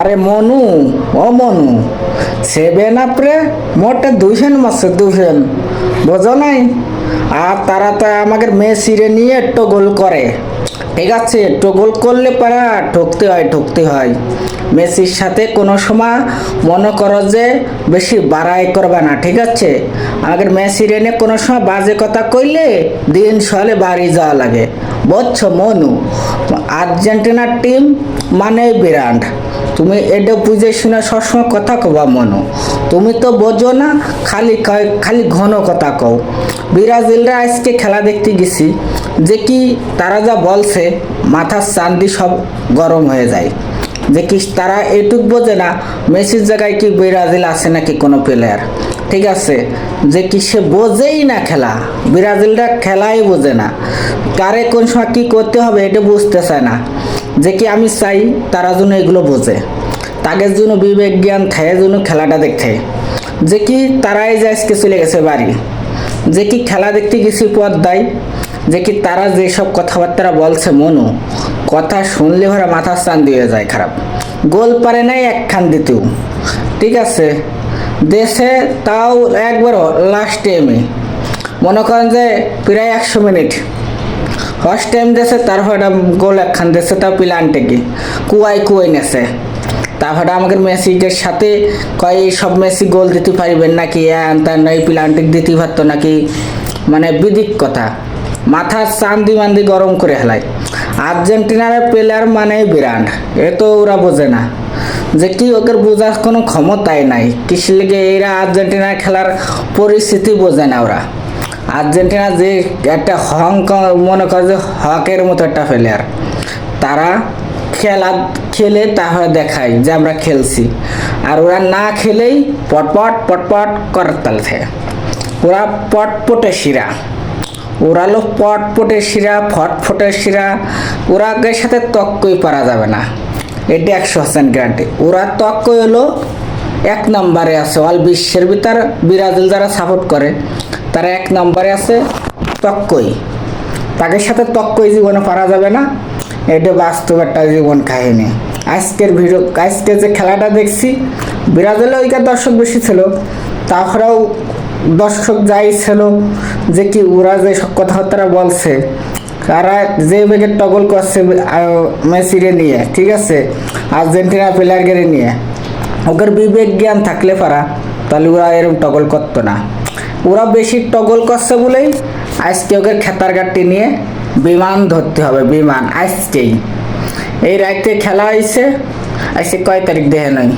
আরে মনু, ও মনু, সেভেন আপরে মোটে দুইশন মাসে দুইশন, বোঝো নাই? আর তারা তো আমাকে মেসিরে নিয়ে টগোল করে। ঠিক আছে, টগোল করলে পারা ঠকতে হয়। মেসির সাথে কোনো সময় মনে করো যে বেশি বাড়াই করবে না, ঠিক আছে? আমাদের মেসির এনে কোনো সময় বাজে কথা কইলে দিন সলে বাড়ি যাওয়া লাগে, বুঝছো মনু? আর্জেন্টিনার টিম মানে বিরাট। তুমি এটা বুঝে শুনে সবসময় কথা কবা মনো, তুমি তো বোঝো না, খালি ঘন কথা কও। ব্রাজিলরা আজকে খেলা দেখতে গেছি, যে কি তারা যা বলছে মাথার চান্দি সব গরম হয়ে যায়। যে কি তারা এটুক বোঝে না মেসির জায়গায় কি ব্রাজিল আছে নাকি কোনো প্লেয়ার, ঠিক আছে? যে কি সে বোঝেই না খেলা, ব্রাজিলরা খেলাই বোঝে না, কারে কোন সময় কি করতে হবে এটা বুঝতে চায় না। যে কি আমি চাই তারা যেন এগুলো বোঝে, তাদের জন্য বিবেক জ্ঞান থাকে যেন খেলাটা দেখতে। যে কি তারাই যে আজকে চলে গেছে বাড়ি, যে কি খেলা দেখতে গেছি পর্দায়, যে কি তারা যেসব কথাবার্তা বলছে মনু, কথা শুনলে ভরা মাথা স্থান দিয়ে যায় খারাপ। গোল পারে নাই একখান দিতেও, ঠিক আছে? দেশে তাও একবার লাস্ট টাইমে মনে করেন যে প্রায় 100 মিনিট ফার্স্ট টাইম দেশে, তারপর গোল একখান দেশে, তাও প্লান্টে কি কুয়াই নেছে। তারপরে আমাদের মেসিদের সাথে কয় সব মেসি গোল দিতে পারবেন নাকি, তার নয় প্লান্টিক দিতে পারতো নাকি, মানে বিদিক কথা। মাথার চান্দি মান্দি গরম করে হেলায়। আর্জেন্টিনার প্লেয়ার মানে বিরাট, এ তো ওরা বোঝে না। যে কি ওদের বোঝার কোনো ক্ষমতাই নাই, কিসের লেগে এরা আর্জেন্টিনার খেলার পরিস্থিতি বোঝে না ওরা। আর্জেন্টিনা যে একটা মনে করে যে হকের মতো একটা প্লেয়ার, তারা খেলে তাহলে দেখায় যে আমরা খেলছি, আর ওরা না খেলেই পটপট করতাল থাকে। ওরা পটপটে শিরা, ওরা হলো পটপটে শিরা, ফটফটের শিরা। ওরা সাথে তক্কই পারা যাবে না, এটি 100% গ্যারান্টি। ওরা তক্কই হলো 1 নম্বরে আছে অল বিশ্বের ভিতর। ব্রাজিল যারা সাপোর্ট করে তারা 1 নম্বরে আছে তক্কই। তাদের সাথে তক্কই জীবনে পারা যাবে না, এটা বাস্তব একটা জীবন কাহিনী। আজকে যে খেলাটা দেখছি, ব্রাজিলে ওইকার দর্শক বেশি ছিল, তারপরেও দর্শক যাই ছিল, যে কি ওরা যে সব কথাবার্তা বলছে, তারা যে বেগে টগল করছে মেসিরে নিয়ে, ঠিক আছে, আর্জেন্টিনা প্লেয়ারকে নিয়ে, ওদের বিবেক জ্ঞান থাকলে পারা তাহলে ওরা এরকম টগল করতো না। ওরা বেশি টগল করছে বলেই আজকে ওদের খেতার গাড়ি নিয়ে বিমান ধরতে হবে, বিমান আজকেই। এই রাতে খেলা হয়েছে, আজকে কয় তারিখ দেখে নয়,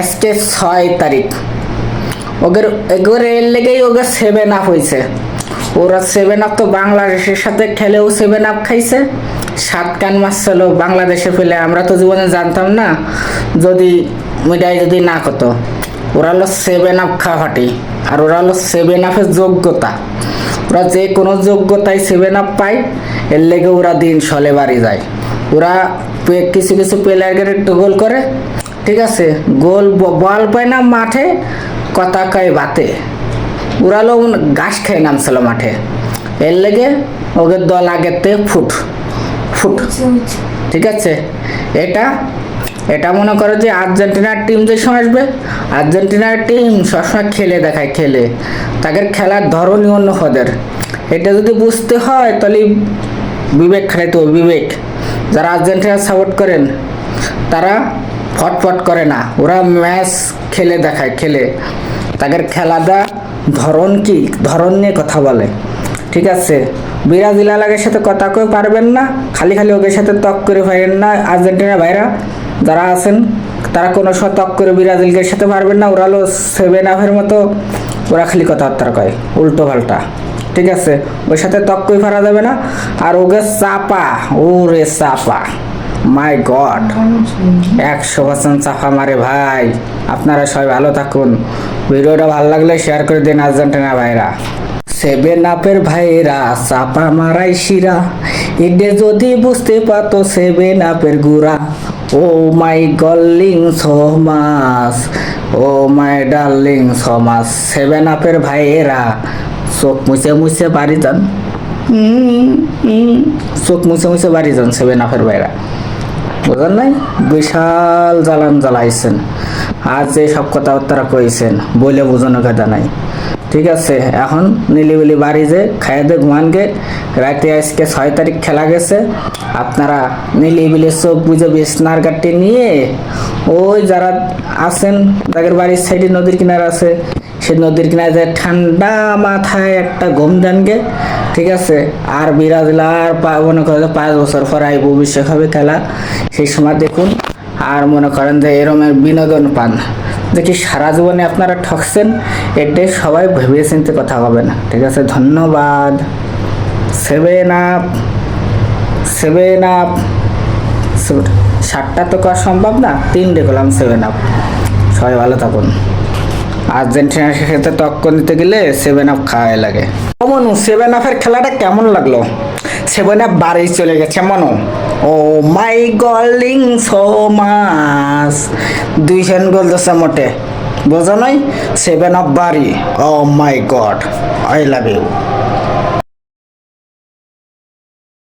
আজকে 6 তারিখ। ওদের এর লেগেই ওদের 7 আপ হয়েছে। ওরা 7 আপ তো বাংলাদেশের সাথে খেলেও 7 আপ খাইছে, 7 কান মাস ছিল বাংলাদেশে ফেলে। আমরা তো জীবনে জানতাম না, যদি মিডিয়ায় যদি না করতো। ওরা হলো 7 আপ খাওয়াটি, আর ওরা হলো 7 আপের যোগ্যতা। ওরা যে কোনো যোগ্যতায় 7 আপ পায়, এর লেগে ওরা দিন সলে বাড়ি যায়। ওরা কিছু প্লেয়ারকে একটু গোল করে, ঠিক আছে, গোল বল পায় না মাঠে, কথা কয় বাতে। ওরা লোক ঘাস খেয়ে নামছিল মাঠে, এর লেগে ওদের দল আগেতে ফুট, ঠিক আছে? এটা মনে করো যে আর্জেন্টিনার টিম যে সময় আসবে, আর্জেন্টিনার টিম সবসময় খেলে দেখায়, খেলে তাদের খেলার ধরনই অন্য ওদের। এটা যদি বুঝতে হয় তাহলে বিবেক খাটাইতে হবে, বিবেক। যারা আর্জেন্টিনা সাপোর্ট করেন তারা ফটফট করে না, ওরা ম্যাচ খেলে দেখায়, খেলে তাদের খেলাটা ধরন কি, ধরন নিয়ে কথা বলে, ঠিক আছে? ব্রাজিল আলাগের সাথে কথা কই পারবেন না, খালি ওদের সাথে তক করে পারেন না। আর্জেন্টিনা ভাইরা যারা আছেন তারা কোনো সময় তক করে ব্রাজিলের সাথে পারবেন না। ওরা হলো 7 আপের মতো, ওরা খালি কথাবার্তা কয় উল্টো পাল্টা, ঠিক আছে? ওর সাথে তক কই পারা যাবে না। আর ওকে চাপা, ওরে চাপা, মাই গড, 100% চাপা মারে ভাই। আপনারা সবাই ভালো থাকুন, ভিডিওটা ভালো লাগলে শেয়ার করে দিন। আর্জেন্টিনা ভাইরা, 7 আপের ভাইরা চাপা মারাই শিরা, এডে যদি বুঝতে পারতো 7 আপের গুড়া। ও মাই গলিং সমাস, ও মাই ডার্লিং সমাস, 7 আপের ভাইয়েরা চোখ মুছে বাড়ি যান, চোখ মুছে বাড়ি যান 7 আপের ভাইরা। বুঝেন নাই, বিশাল জ্বালান জ্বালাইছেন। আজ যে সব কথাবার্তা কইছেন বলে বোঝানো কথা নাই। ঠিক আছে, এখন নিলিবিলি বাড়ি যে খাইয়ে দে ঘুমান গে। রাতে আজকে 6 তারিখ খেলা গেছে, আপনারা নিলিবিলি চোখ বুঝে বিছনার গাঠটি নিয়ে ওই যারা আছেন তাদের বাড়ির সাইডে নদীর কিনার আছে, সেই নদীর কিনারে যে ঠান্ডা মাথায় একটা ঘুম দেন গে। ঠিক আছে, আর বিরাজলার মনে করেন 5 বছর পর আইব বিশ্বকাপ হবে খেলা, সেই সময় দেখুন। আর মনে করেন যে এরমের বিনোদন পান, দেখি সারা জীবনে আপনারা ঠকছেন, এটাই সবাই ভেবে চিন্তে কথা হবে না। ঠিক আছে, ধন্যবাদ। 7 আপ, 7 আপ। 7টা তো করা সম্ভব না, 3টে করলাম 7 আপ। সবাই ভালো থাকুন। আর্জেন্টিনার সাথে টক্কর নিতে গেলে 7 আপ খাওয়াই লাগে। মনু, 7 আপের খেলাটা কেমন লাগলো? 7 আপ বাড়ি চলে গেছে মনু। ও মাই গলিং সো মাস, 200 গোল দিচ্ছে মোটে, বোঝো নাই? 7 আপ বাড়ি, ও মাই গড, আই লাভ ইউ।